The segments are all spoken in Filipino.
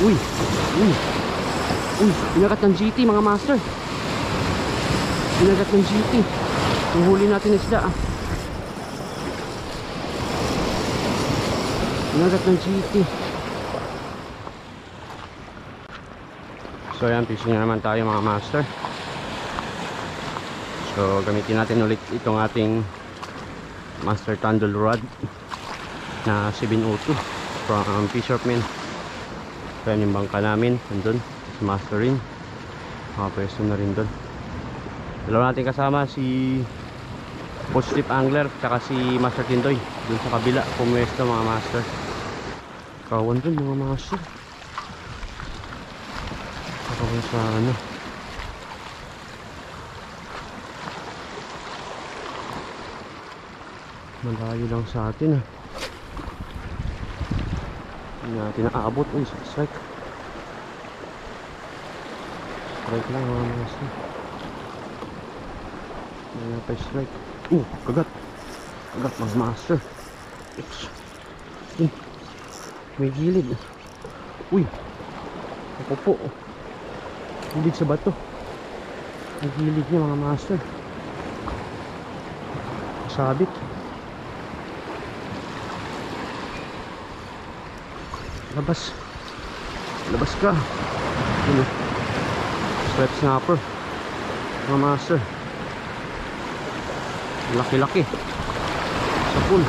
Uy, uy, uy, pinagat ng GT mga master. Pinagat ng GT. Yung huli natin isda ah. Pinagat ng GT. So yan, fishing na naman tayo mga master. So gamitin natin ulit itong ating Master Tandle rod na 702 from Fisherman. So yan yung bangka namin nandun sa Master rin. Makapresto na rin dun. Dalawa natin kasama si Post Strip Angler tsaka si Master Tindoy dun sa kabila pumwesto mga master. Kawan dun mga master. Kawan sa ano, malayo lang sa atin ah. Hindi natin naabot. Uy, strike. Strike lang mga master. May pa strike. Kagat. Kagat mga master. May gilid. Uy, ako po. Gilid sa bato. May gilid niya mga master. Sabit. Labas. Labas ka. Ano? Strip snapper mga master. Laki-laki sa pool.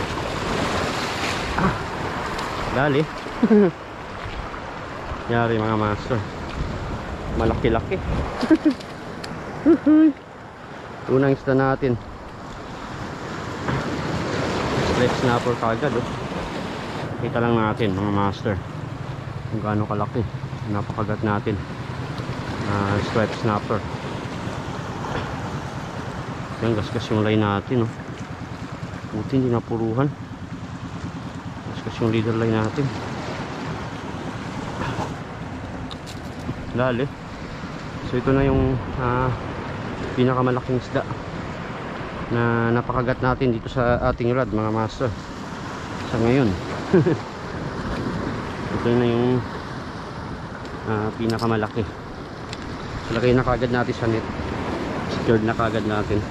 Dali. Yari mga master. Malaki-laki. Unang isda natin. Strip snapper kagad oh. Kita lang natin mga master kung gaano kalaki. Napakagat natin. Stripe snapper. Yan, gasgas yung line natin oh. Buti hindi napuruhan. Gasgas yung leader line natin. Dali. So ito na yung pinakamalaking isda na napakagat natin dito sa ating rod mga master sa ngayon. Ito na yung pinakamalaki. Lagay na kagad natin sa net. Secured na kagad natin.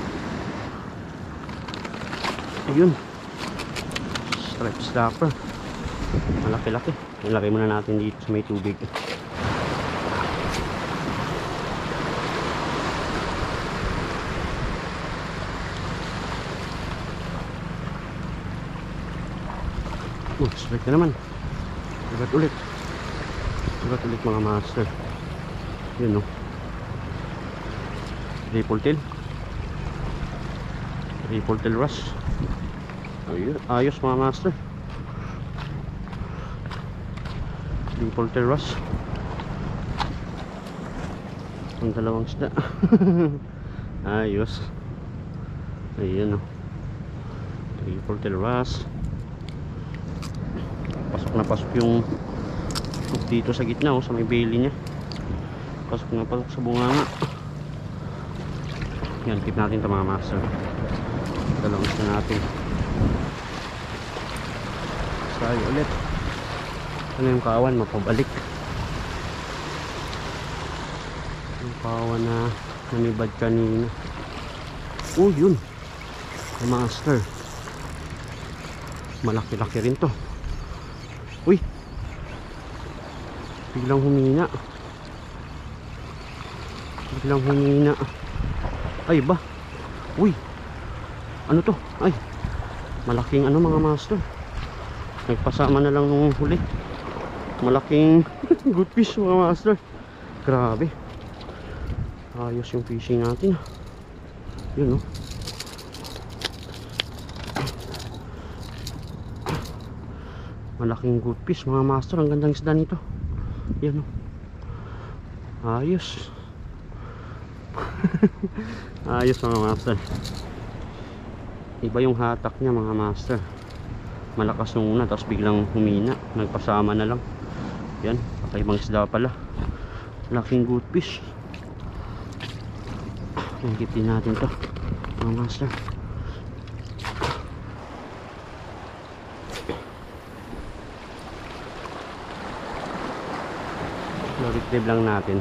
Ayun, stripe snapper. Malaki-laki. Ilagay muna natin dito sa may tubig. Strike na naman. Ugat ulit. Ugat ulit mga master. Yun o. Triple tail. Triple tail rush. Ayun. Ayos mga master. Triple tail rush. Ang dalawang isda. Ayos. Ayun o. Triple tail rush. Pasok na pasok yung hook dito sa gitna oh, sa may belly niya. Pasok na pasok sa bunganga. Yan, keep natin ito mga master. Dalawang isa natin. Sayo ulit. Ano yung kawan? Mapabalik. Yung kawan na nanibad kanina. Oh yun, master. Malaki-laki rin to. Uy, biglang humina. Biglang humina. Ay ba? Uy, ano to? Ay, malaking ano mga master. Nagpasama na lang nung huli. Malaking good fish mga master. Grabe. Ayos yung fishing natin. Yun oh. Malaking good fish mga master. Ang gandang isda nito. Yan o. Ayos. Ayos mga master. Iba yung hatak niya mga master. Malakas nung una tapos biglang humina. Nagpasama na lang. Yan. Kakaibang isda pala. Malaking good fish. Nagkitin natin to mga master. So, retrieve lang natin.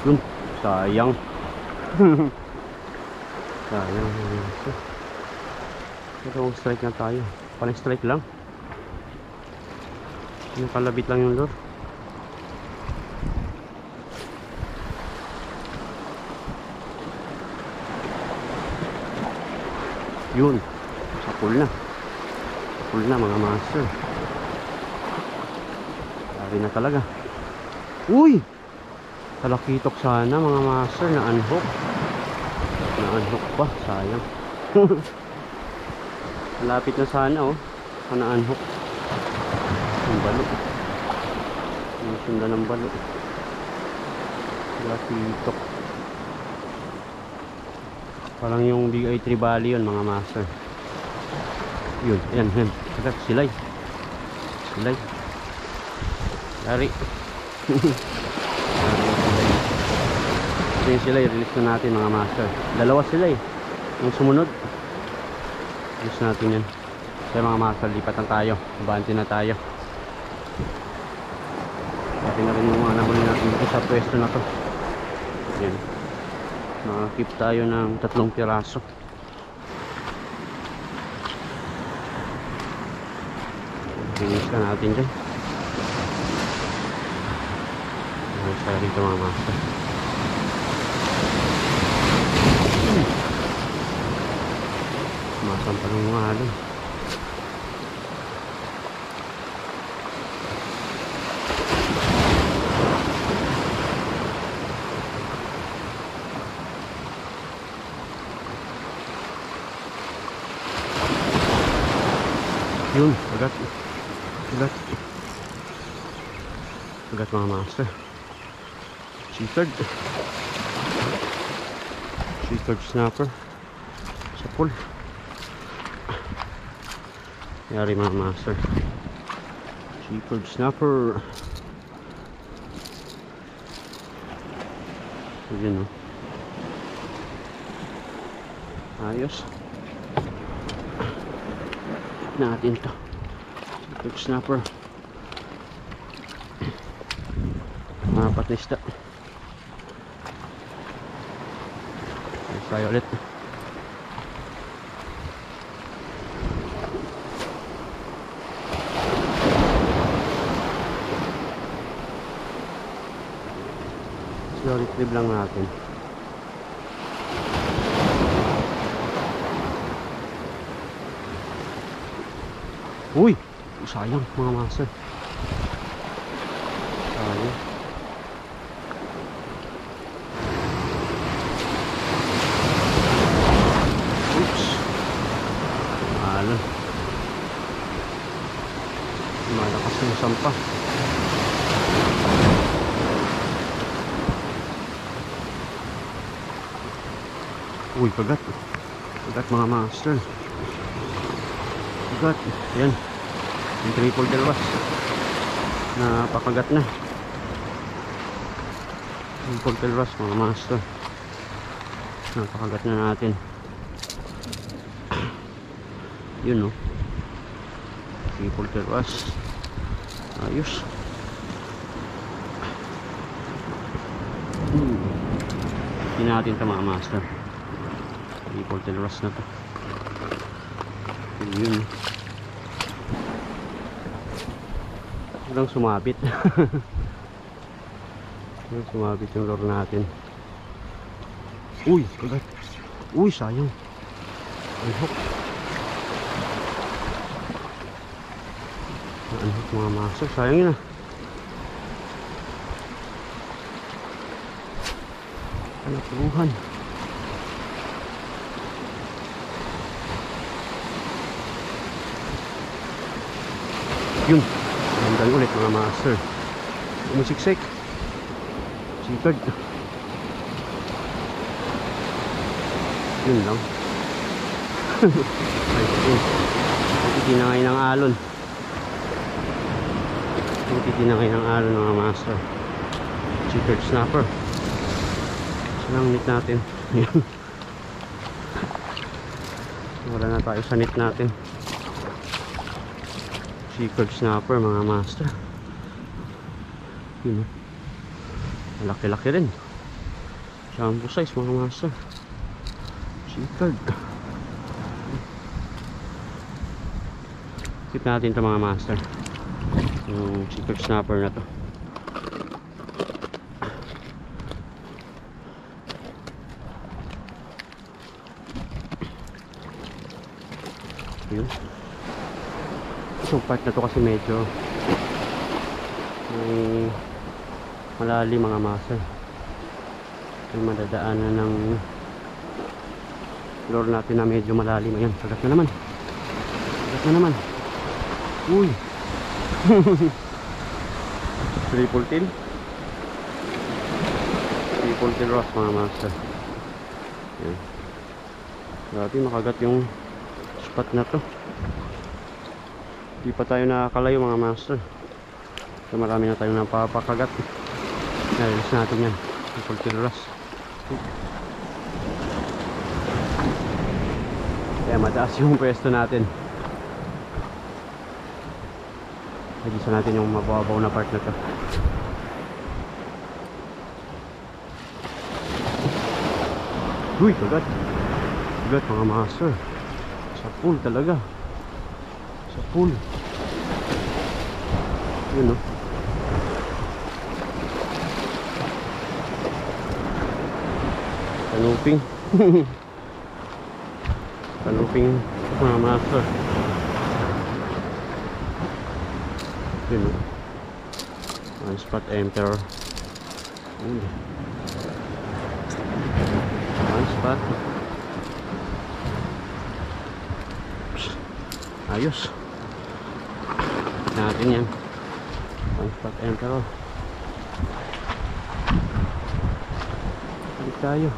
Yun, sayang. Sayang. Pero strike na tayo. Parang strike lang. Yung kalabit lang yung lure. Yun, sa pool na. Sa pool na mga master. Dari na talaga. Uy! Talakitok sana mga master. Na-unhook. Na-unhook pa, sayang. Malapit na sana oh. Na-unhook. Ang balo. Ang sunda ng balo. Talakitok. Parang yung Big Eye Trevally yun mga master. Yun, yan, yan. Agad, silay. Silay. Dari. Ito yung silay, release na natin mga master. Dalawa silay. Yung sumunod. Release natin yan. Kaya mga master, lipatan tayo. Abanti na tayo. Pati na rin yung mga nahuli natin dito sa pwesto na to. Yan. Makakip tayo ng 3 piraso. Finish ka natin dyan. Ayos tayo dito mga master. Masampal yung mga halong. Yun, agad. Agad. Agad mga master. Cheated. Cheated snapper. Sa pool. Yari mga master. Cheated snapper. Yun o. Ayos. Natin to cheated snapper. Apat na isda. Tayo ulit. Slow retrieve lang natin. Uy! Sayang mga master. Sayang. Oops. Mahalo. Malakas yung sampa. Uy, kagat. Kagat mga master. Kagat. Yan. Yung triple delwas. Napakagat na. Triple delwas mga master. Napakagat na natin. Yun no. Triple delwas. Ayos. Hindi natin ito mga master. Triple delwas na to. Yun. Walang sumabit. Walang sumabit yung lure natin. Uy, kagat. Uy, sayang. Ay, hook. Naanhook mga master. Sayang yun ah. Anapuluhan. Yun. Gandang ulit mga master. Umusiksik. Sikad. Yun lang. Ay, yun. Titinangay ng alon. Titinangay ng alon mga master. Cheated snapper. Sinang net natin. Yun. Wala na tayo sa net natin. Checkered snapper mga master. Yun, malaki-laki rin. Jumbo size mga master. Checkered. Keep natin ito mga master, yung checkered snapper na to. Yun. Itong part na to kasi medyo may malalim mga master. May madadaanan ng lure natin na medyo malalim. Ayan, sagat na naman. Sagat na naman. Uy. Triple tail. Triple tail rock mga master. Ayan. Grabe, makagat yung spot na to. Di pa tayo nakakalayo mga master. So marami na tayong napapakagat. Nalilis natin yan. Triple tail rock. Kaya mataas yung pwesto natin. Nagisa natin yung mababaw na part na to. Uy, kagat. Kagat mga master. Sa pool talaga. Sa pool. Yun o. Kanuping. Kanuping mga master. Yun o. One spot emperor. One spot. Ayos. Natin yan. One spot emperor. Balik tayo.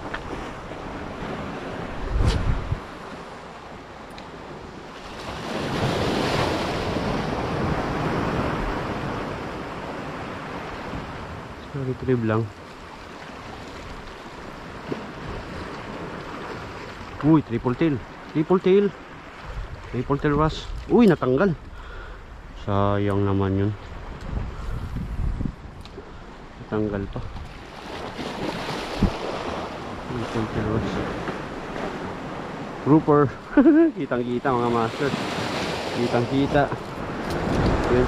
Retrieve lang. Uy, triple tail. Triple tail. Triple tail bass. Uy, natanggal. Sayang naman yun. Natanggal pa. Triple tail bass. Grouper. Kitang kita mga master. Kitang kita. Yun.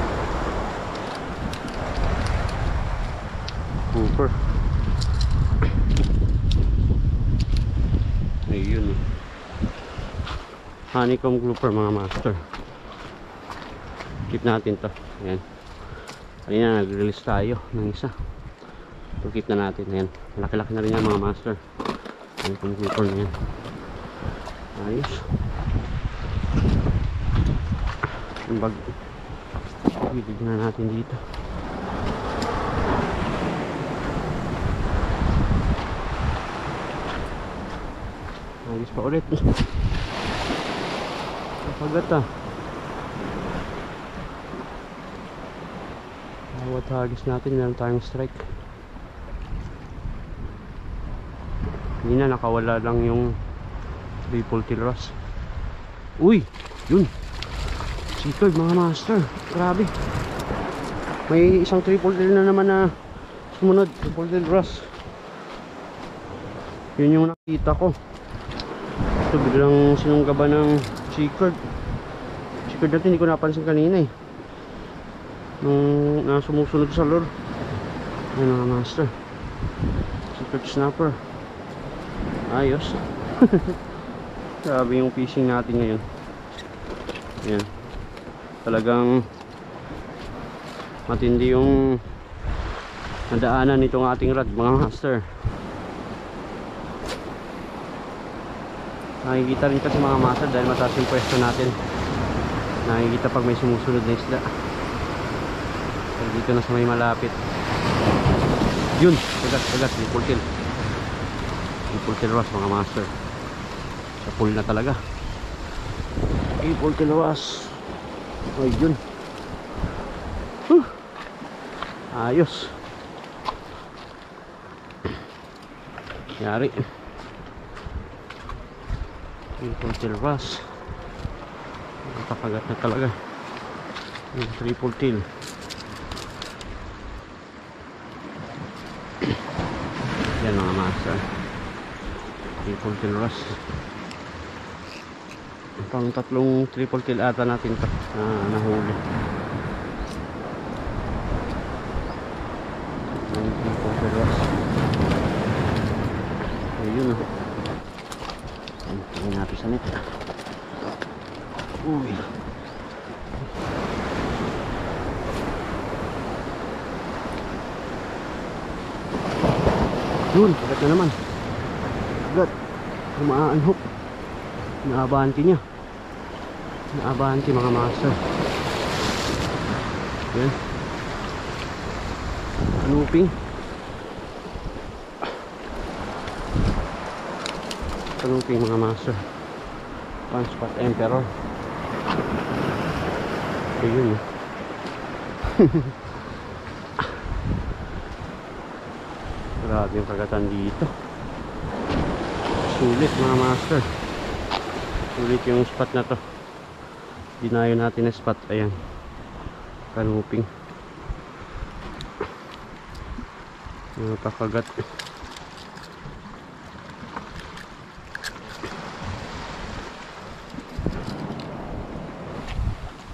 Grouper. Ayun. Honeycomb grouper mga master. Keep natin to. Ayan. Kanina nag-release tayo ng isa. So keep na natin. Ayan. Malaki-laki na rin yan mga master. Honeycomb grouper na yan. Ayos. Yung bag. Ilig na natin dito. Ayos pa ulit. Kagat ah. Bawat hagis natin meron tayong strike. Hindi na, nakawala lang yung triple tail bass. Uy! Yun! Checkered mga master. Grabe. May isang triple tail na naman na sumunod. Triple tail bass. Yun yung nakita ko. Ito biglang sinunggaban ng checkered. Checkered natin hindi ko napansin kanina eh. Nung sumusunod sa lure. Ayan mga master. Checkered snapper. Ayos. Grabe yung fishing natin ngayon. Ayan. Talagang matindi yung nadaanan nitong ating rod mga master. Nakikita rin kasi mga master dahil mataas yung pwesto natin. Nakikita pag may sumusunod na isda. So, dito na sa may malapit. Yun, kagat, triple tail. Triple tail bass mga master. Sa pool na talaga. Triple tail bass. Ay, yun. Ayos. Yari. Triple tail bass. Nakakagat na talaga. Yung triple tail. Yan mga master, triple tail wrasse. Pang tatlong triple tail ata natin ito na nahuli. Yung triple tail wrasse. Ayun o. Tingnan natin sa net. Uy. Yun, kagat na naman. Kagat. Umaanhok. Naabanti niya. Naabanti mga master. Yan. Looping. Looping mga master. One spot emperor. Ayun. Grabe yung kagatan dito. Sulit mga master. Sulit yung spot na to. Dinayo natin na spot. Ayan. Kanuping. Nakakagat.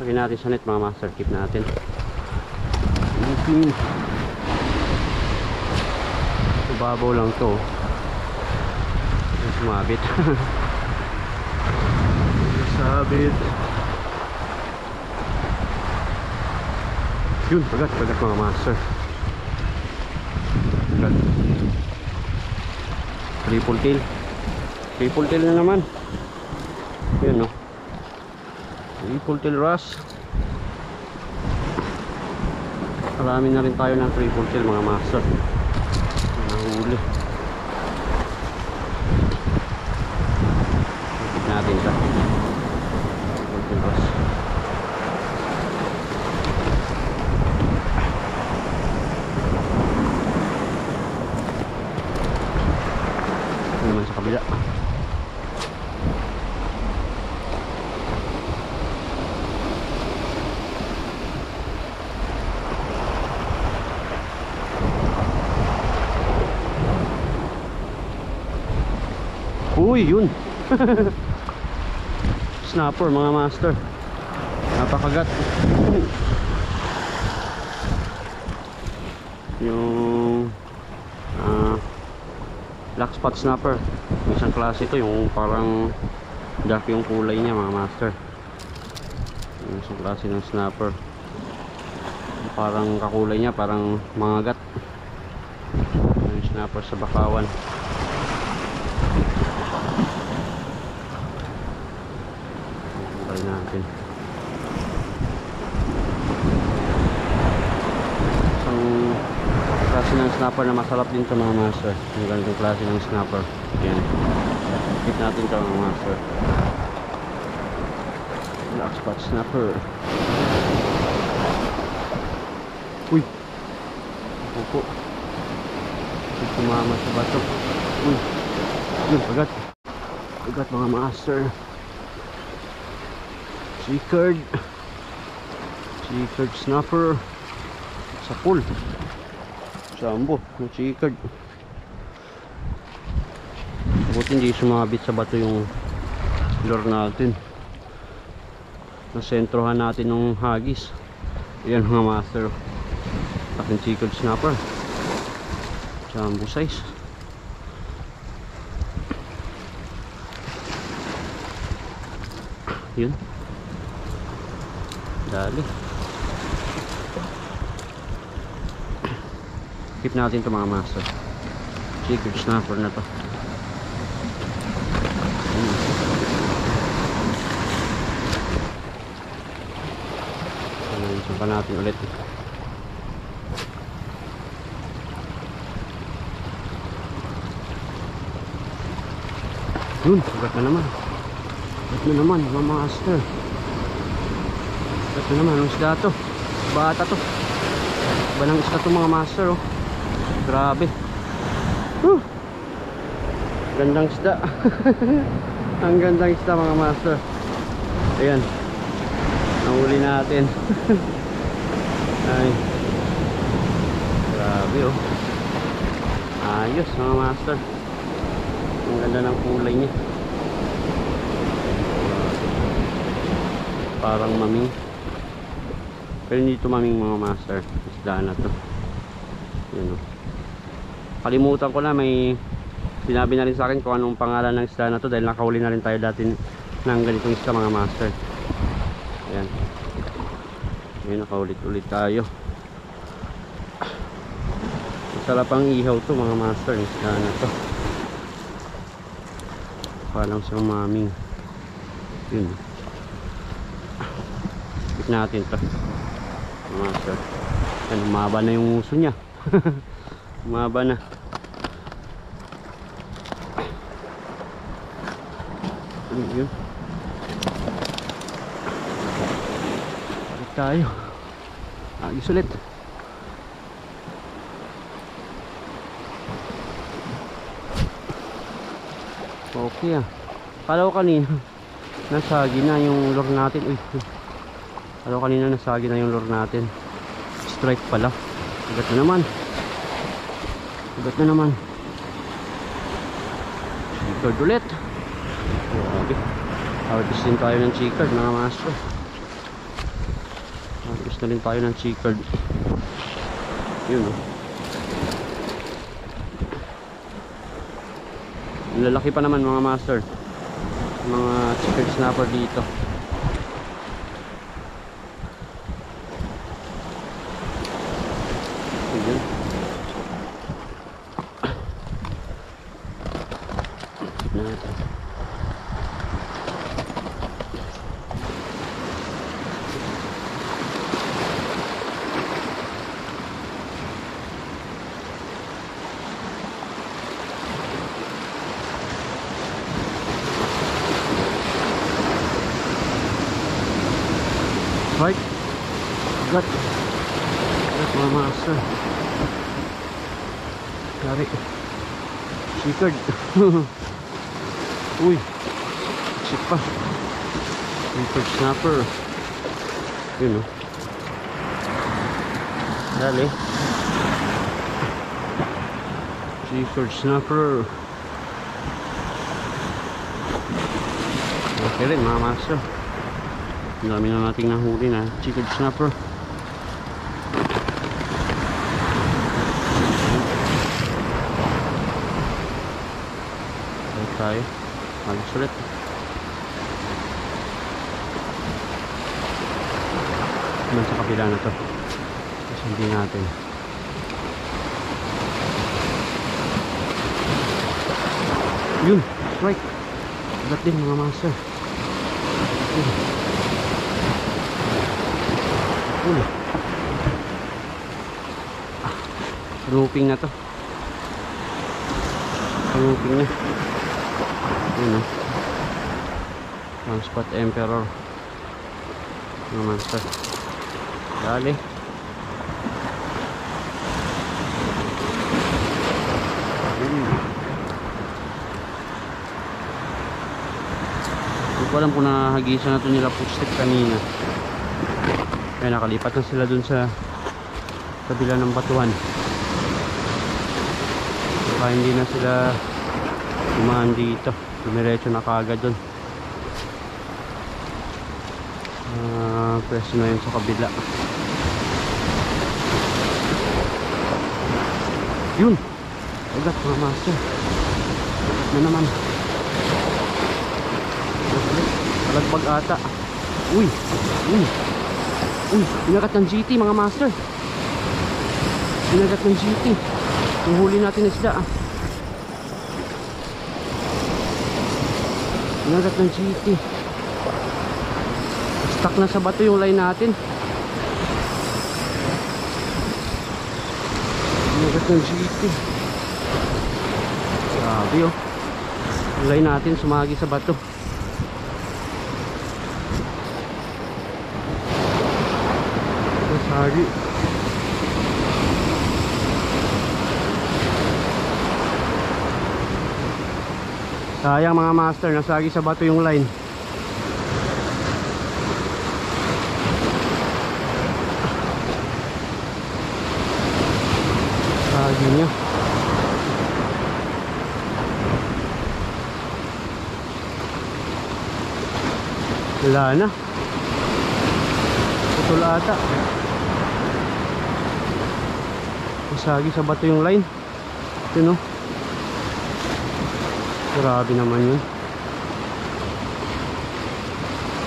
Lagyan natin sa net mga master. Keep natin. Kanuping. Babaw lang to. Sumabit. Sabit. Yun, pagat mga master. Pagat. Triple tail. Triple tail na naman. Yun, no. Triple tail wrasse. Marami na rin tayo ng triple tail mga master. Nahuli. Tignan natin ito. Triple wrasse. Ito naman sa kabila. Uy, yun. Snapper mga master. Napakagat. Yung black spot snapper. Isang klase ito, yung parang dark yung kulay niya mga master. Yung isang klase ng snapper. Parang kakulay niya, parang mangagat. Yung snapper sa bakawan. Natin isang klase ng snapper na masarap din ito mga master. Yung ganitong klase ng snapper. Yan, keep natin ito mga master. Black spot snapper. Uy, pupo, tumama sa bato. Uy, yun, pagat mga master. Checkered snapper sa pool. Sambo no checkered. Buti hindi sumabit sa bato yung lure natin. Nasentrohan natin ng hagis. Yan mga master. Aking checkered snapper. Sambo size. Yun. Dali. Keep natin ito mga master. Checkered snapper na to. Sumpa natin ulit. Yun, sugat na naman. Sugat na naman mga master. Ito naman, ang isda to. Bata to. Banang isda to mga master, oh. Grabe. Gandang isda. Ang gandang isda mga master. Ayan. Nahuli natin. Ay, grabe oh. Ayos mga master. Ang ganda ng kulay niya. Parang maming. Pero hindi ito maming mga master. Isda na to. Yun oh. Kalimutan ko na, may sinabi na rin sa akin kung anong pangalan ng isda na to, dahil nakahuli na rin tayo dati ng ganitong isda mga master. Ayan. Ayan, nakaulit-ulit tayo. Masarap ang ihaw to mga master, yung isda na to. Parang siyang maming. Yun. Bit natin to mga master. Ayan, umaba na yung uso nya. Umaba na. Yun. Balik tayo. Agis ulit. Okay ah. Kala ko kanina nasagi na yung lure natin. Uy. Kala ko kanina nasagi na yung lure natin. Strike pala. Ugat na naman. Ugat na naman. Chicard ulit. Grabe. Harvest din tayo ng chicard mga master. Harvest na rin tayo ng chicard. Yun oh. Lalaki pa naman mga master. Mga chicard snapper dito. Yun. Natin. Right. Got mga master. Lari. Chicard. Uy. Sip pa. Chicard snapper. Yun o. Dali. Chicard snapper. Okay rin mga master. Ang dami na nating nahuli na chicard snapper. Balik tayo. Malis ulit. Naman sa kabila na to. Kasi hindi natin. Yun! Strike! Ugat din mga master. Yun. Looping na to. Looping na. Yun o. Ang spot emperor. Mga master. Dali. Hindi ko alam kung nahagisan na ito nila footstep kanina. Kaya nakalipat na sila dun sa kabila ng batuan. Baka hindi na sila dumaan dito. Dumiretso na kaagad dun. Pwesto na yun sa kabila. Yun! Ugat mga master. Ugat na naman. Talagbag ata. Uy! Uy! Uy, pinagat ng GT mga master. Pinagat ng GT. Yung huli natin isda ah. Pinagat ng GT. Stuck na sa bato yung line natin. Pinagat ng GT. Grabe oh. Yung line natin sumagi sa bato. Sorry. Sayang mga master, nasagi sa bato yung line. Yun yun. Wala na. Putol ata. Masagi sa bato yung line. Ito no. Grabe naman yun.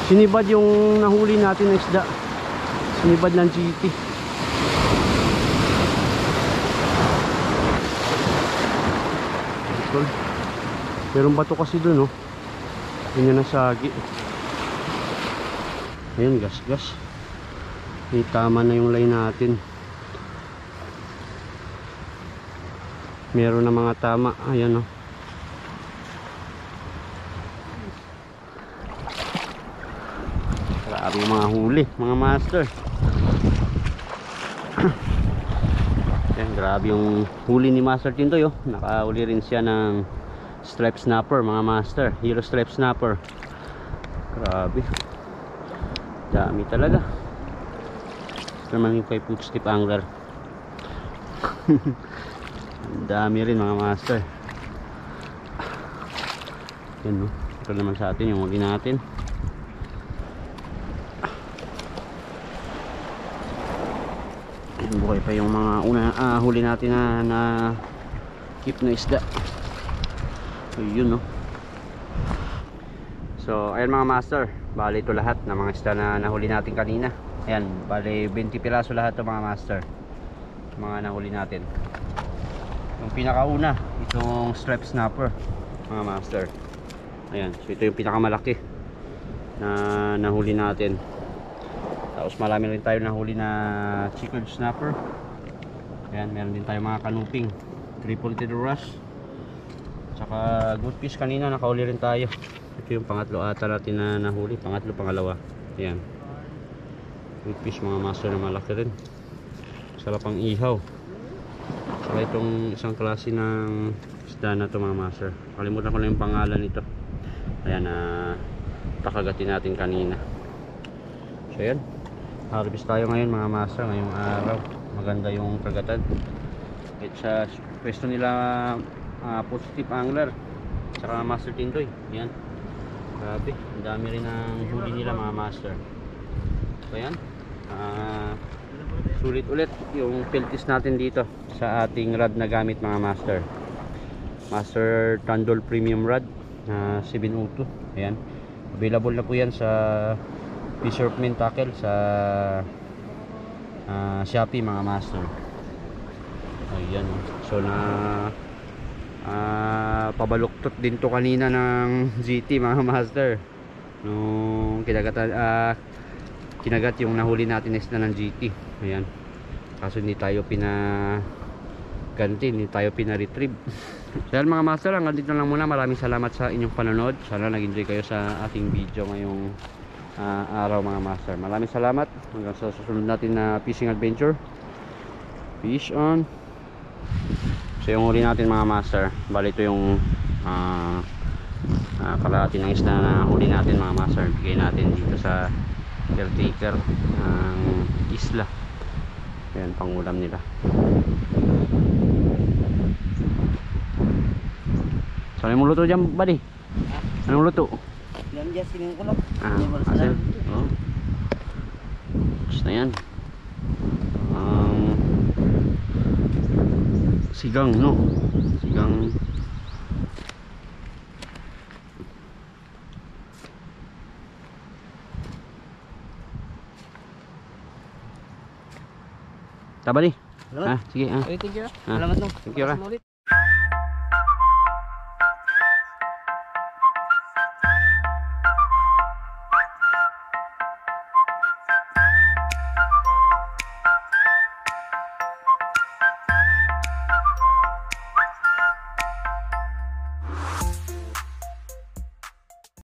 Sinibad yung nahuli natin na isda. Sinibad ng GT. Merong bato kasi dun, oh. Yun yung nasagi. Ayun, gas. May tama na yung line natin. Meron na mga tama. Ayan, oh. Grabe yung mga huli, mga master. Yan, grabe yung huli ni Master Tindoy, oh. Nakahuli rin siya ng stripe snapper, mga master. Hero stripe snapper. Grabe. Dami talaga. Ito naman yung kay footstep angler. Dami rin, mga master. Yan, no. Ito naman sa atin yung huli natin. Buhay pa yung mga huli natin na keep na isda. Ayun, no. So ayan mga master, bali ito lahat ng mga isda na nahuli natin kanina. Ayan, bali 20 piraso lahat ito mga master, mga nahuli natin. Yung pinakauna, itong stripe snapper mga master. Ayan, so ito yung pinakamalaki na nahuli natin. Tapos marami rin tayo nahuli na chickled snapper. Ayan, meron din tayo mga kanuping triple tailed wrasse. Tsaka good fish kanina nakahuli rin tayo. Ito yung pangatlo ata natin na nahuli. Pangatlo, pangalawa. Ayan, good fish mga master na malaki rin. Sarap ang ihaw. Tsaka itong isang klase ng isda na ito mga master. Kalimutan ko na yung pangalan nito. Ayan, pakagatin natin kanina. So ayan, harvest tayo ngayon mga master, ngayong araw. Maganda yung kagatan. At sa pwesto nila footstep angler saka Master Tindoy. Ayan, grabe, ang dami rin ang huli nila mga master. So ayan, sulit ulit yung piltis natin dito sa ating rod na gamit mga master. Master Tandol Premium Rod na 702. Ayan, available na po yan sa Fisherman Tackle sa Shopee mga master. Ayan, so na pabaluktot din to kanina ng GT mga master nung kinagat yung nahuli natin isda ng GT. Ayan, kaso hindi tayo pinaganti, hindi tayo pina-retrieve. So yan mga master, hanggang dito lang muna. Maraming salamat sa inyong panonood. Sana nag-enjoy kayo sa ating video ngayong araw mga master. Maraming salamat. Hanggang sa susunod natin na fishing adventure. Fish on. So yung huli natin mga master, bali ito yung kalahati ng isda na huli natin mga master. Bigay natin dito sa caretaker ng isla. Ayan, pangulam nila. So ano yung luto dyan buddy? Anong luto? Yan dyan sinukulok. Asin. Oh. Gusto na yan. Sigang, no? Sigang. Taba di? Salamat. Sige. Thank you. Salamat no. Thank you.